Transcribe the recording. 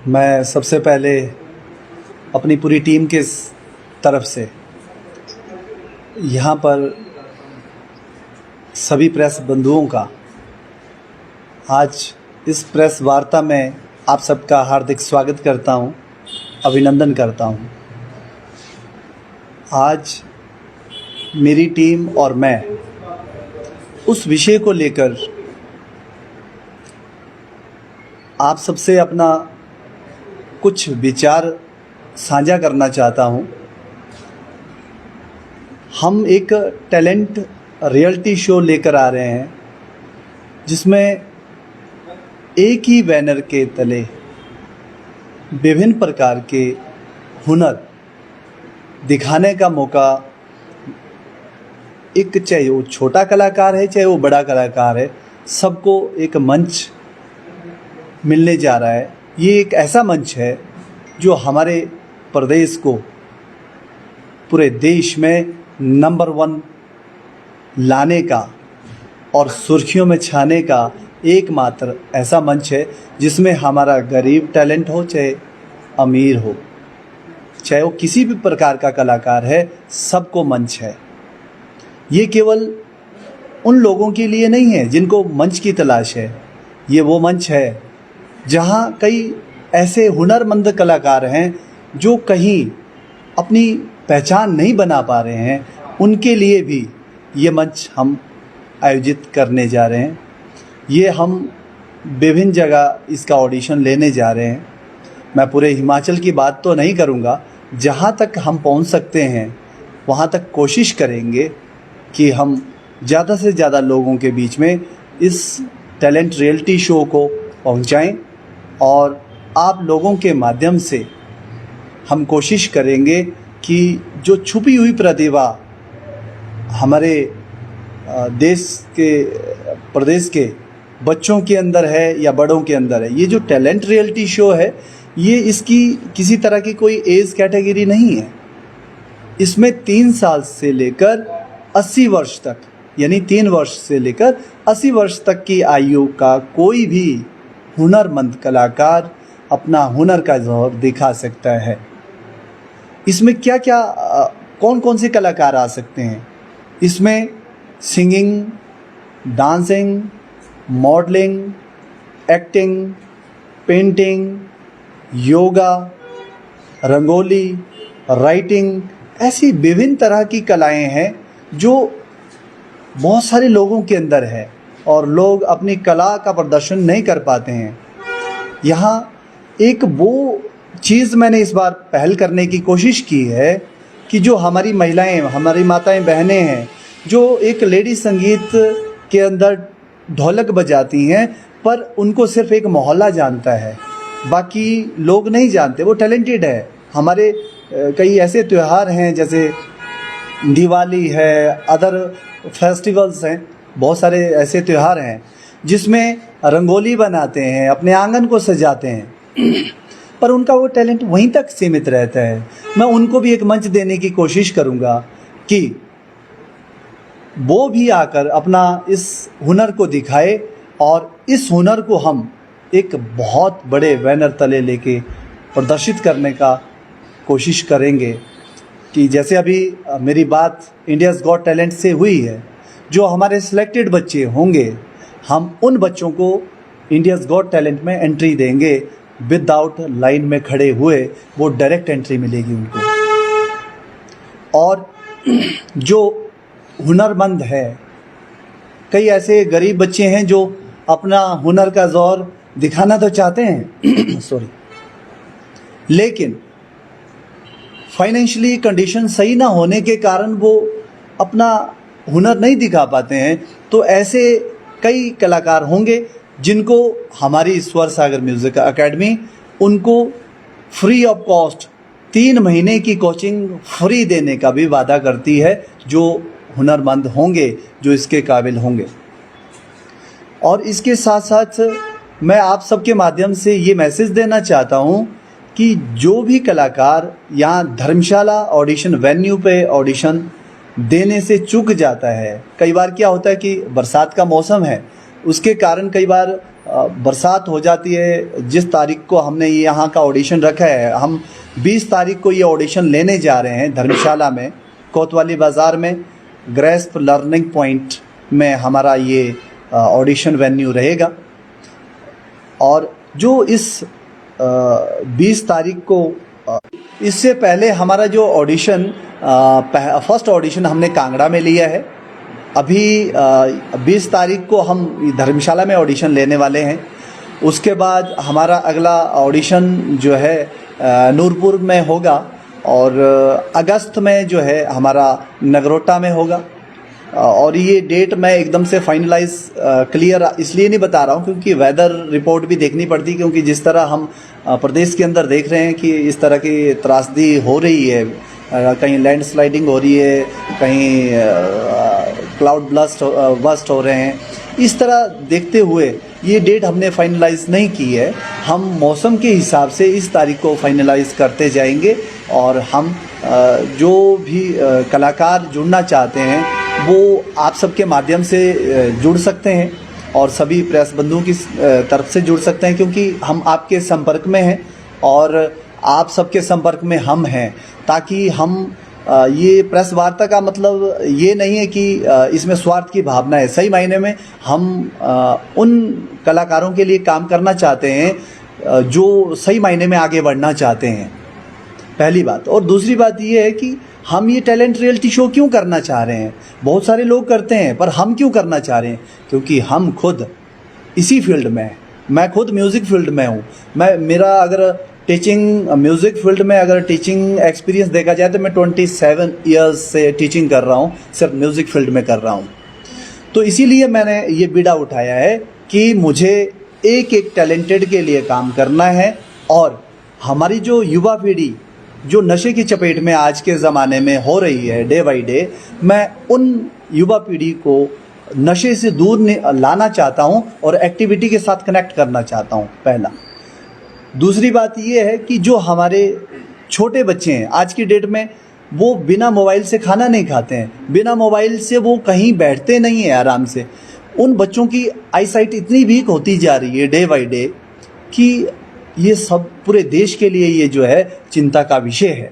मैं सबसे पहले अपनी पूरी टीम के तरफ से यहाँ पर सभी प्रेस बंधुओं का आज इस प्रेस वार्ता में आप सबका हार्दिक स्वागत करता हूँ, अभिनंदन करता हूँ। आज मेरी टीम और मैं उस विषय को लेकर आप सबसे अपना कुछ विचार साझा करना चाहता हूँ। हम एक टैलेंट रियलिटी शो लेकर आ रहे हैं जिसमें एक ही बैनर के तले विभिन्न प्रकार के हुनर दिखाने का मौका, एक चाहे वो छोटा कलाकार है चाहे वो बड़ा कलाकार है, सबको एक मंच मिलने जा रहा है। ये एक ऐसा मंच है जो हमारे प्रदेश को पूरे देश में नंबर 1 लाने का और सुर्खियों में छाने का एकमात्र ऐसा मंच है जिसमें हमारा गरीब टैलेंट हो चाहे अमीर हो, चाहे वो किसी भी प्रकार का कलाकार है, सबको मंच है। ये केवल उन लोगों के लिए नहीं है जिनको मंच की तलाश है। ये वो मंच है जहाँ कई ऐसे हुनरमंद कलाकार हैं जो कहीं अपनी पहचान नहीं बना पा रहे हैं, उनके लिए भी ये मंच हम आयोजित करने जा रहे हैं। ये हम विभिन्न जगह इसका ऑडिशन लेने जा रहे हैं। मैं पूरे हिमाचल की बात तो नहीं करूँगा, जहाँ तक हम पहुँच सकते हैं वहाँ तक कोशिश करेंगे कि हम ज़्यादा से ज़्यादा लोगों के बीच में इस टैलेंट रियलिटी शो को पहुँचाएं और आप लोगों के माध्यम से हम कोशिश करेंगे कि जो छुपी हुई प्रतिभा हमारे देश के प्रदेश के बच्चों के अंदर है या बड़ों के अंदर है, ये जो टैलेंट रियलिटी शो है ये इसकी किसी तरह की कोई एज कैटेगरी नहीं है। इसमें 3 साल से लेकर 80 वर्ष तक, यानी 3 वर्ष से लेकर 80 वर्ष तक की आयु का कोई भी हुनरमंद कलाकार अपना हुनर का जोर दिखा सकता है। इसमें क्या क्या कौन कौन से कलाकार आ सकते हैं? इसमें singing, dancing, modelling, acting, painting, yoga, rangoli, writing, ऐसी विभिन्न तरह की कलाएं हैं जो बहुत सारे लोगों के अंदर है और लोग अपनी कला का प्रदर्शन नहीं कर पाते हैं। यहाँ एक वो चीज़ मैंने इस बार पहल करने की कोशिश की है कि जो हमारी महिलाएं, हमारी माताएं, बहनें हैं जो एक लेडी संगीत के अंदर ढोलक बजाती हैं, पर उनको सिर्फ एक मोहल्ला जानता है, बाकी लोग नहीं जानते वो टैलेंटेड है। हमारे कई ऐसे त्यौहार हैं जैसे दिवाली है, अदर फेस्टिवल्स हैं, बहुत सारे ऐसे त्यौहार हैं जिसमें रंगोली बनाते हैं, अपने आंगन को सजाते हैं, पर उनका वो टैलेंट वहीं तक सीमित रहता है। मैं उनको भी एक मंच देने की कोशिश करूँगा कि वो भी आकर अपना इस हुनर को दिखाए और इस हुनर को हम एक बहुत बड़े बैनर तले लेके प्रदर्शित करने का कोशिश करेंगे। कि जैसे अभी मेरी बात इंडियाज़ गॉट टैलेंट से हुई है, जो हमारे सिलेक्टेड बच्चे होंगे हम उन बच्चों को इंडियाज़ गॉट टैलेंट में एंट्री देंगे विदाउट लाइन में खड़े हुए, वो डायरेक्ट एंट्री मिलेगी उनको। और जो हुनरमंद है, कई ऐसे गरीब बच्चे हैं जो अपना हुनर का जोर दिखाना तो चाहते हैं सॉरी, लेकिन फाइनेंशियली कंडीशन सही ना होने के कारण वो अपना हुनर नहीं दिखा पाते हैं। तो ऐसे कई कलाकार होंगे जिनको हमारी स्वर सागर म्यूज़िक एकेडमी उनको फ्री ऑफ कॉस्ट 3 महीने की कोचिंग फ्री देने का भी वादा करती है, जो हुनरमंद होंगे, जो इसके काबिल होंगे। और इसके साथ साथ मैं आप सबके माध्यम से ये मैसेज देना चाहता हूँ कि जो भी कलाकार यहाँ धर्मशाला ऑडिशन वेन्यू पे ऑडिशन देने से चूक जाता है, कई बार क्या होता है कि बरसात का मौसम है, उसके कारण कई बार बरसात हो जाती है, जिस तारीख को हमने यहाँ का ऑडिशन रखा है, हम 20 तारीख को ये ऑडिशन लेने जा रहे हैं धर्मशाला में, कोतवाली बाज़ार में ग्रेस्प लर्निंग पॉइंट में हमारा ये ऑडिशन वेन्यू रहेगा। और जो इस 20 तारीख को इससे पहले हमारा जो ऑडिशन फर्स्ट ऑडिशन हमने कांगड़ा में लिया है। अभी 20 तारीख को हम धर्मशाला में ऑडिशन लेने वाले हैं। उसके बाद हमारा अगला ऑडिशन जो है नूरपुर में होगा और अगस्त में जो है हमारा नगरोटा में होगा। और ये डेट मैं एकदम से फाइनलाइज क्लियर इसलिए नहीं बता रहा हूँ क्योंकि वेदर रिपोर्ट भी देखनी पड़ती, क्योंकि जिस तरह हम प्रदेश के अंदर देख रहे हैं कि इस तरह की त्रासदी हो रही है, कहीं लैंडस्लाइडिंग हो रही है, कहीं क्लाउड बस्ट हो रहे हैं, इस तरह देखते हुए ये डेट हमने फाइनलाइज नहीं की है। हम मौसम के हिसाब से इस तारीख को फाइनलाइज करते जाएंगे और हम जो भी कलाकार जुड़ना चाहते हैं वो आप सबके माध्यम से जुड़ सकते हैं और सभी प्रेस बंधुओं की तरफ से जुड़ सकते हैं, क्योंकि हम आपके संपर्क में हैं और आप सबके संपर्क में हम हैं, ताकि हम ये प्रेस वार्ता का मतलब ये नहीं है कि इसमें स्वार्थ की भावना है। सही मायने में हम उन कलाकारों के लिए काम करना चाहते हैं जो सही मायने में आगे बढ़ना चाहते हैं, पहली बात। और दूसरी बात ये है कि हम ये टैलेंट रियलिटी शो क्यों करना चाह रहे हैं। बहुत सारे लोग करते हैं पर हम क्यों करना चाह रहे हैं, क्योंकि हम खुद इसी फील्ड में हैं। मैं खुद म्यूज़िक फील्ड में हूँ। मेरा अगर टीचिंग म्यूज़िक फील्ड में अगर टीचिंग एक्सपीरियंस देखा जाए तो मैं 27 ईयर्स से टीचिंग कर रहा हूँ, सिर्फ म्यूज़िक फील्ड में कर रहा हूँ। तो इसीलिए मैंने ये बीड़ा उठाया है कि मुझे एक एक टैलेंटेड के लिए काम करना है और हमारी जो युवा पीढ़ी जो नशे की चपेट में आज के ज़माने में हो रही है डे बाई डे, मैं उन युवा पीढ़ी को नशे से दूर लाना चाहता हूं और एक्टिविटी के साथ कनेक्ट करना चाहता हूं, पहला। दूसरी बात ये है कि जो हमारे छोटे बच्चे हैं आज की डेट में, वो बिना मोबाइल से खाना नहीं खाते हैं, बिना मोबाइल से वो कहीं बैठते नहीं हैं आराम से। उन बच्चों की आईसाइट इतनी वीक होती जा रही है डे बाई डे कि ये सब पूरे देश के लिए ये जो है चिंता का विषय है।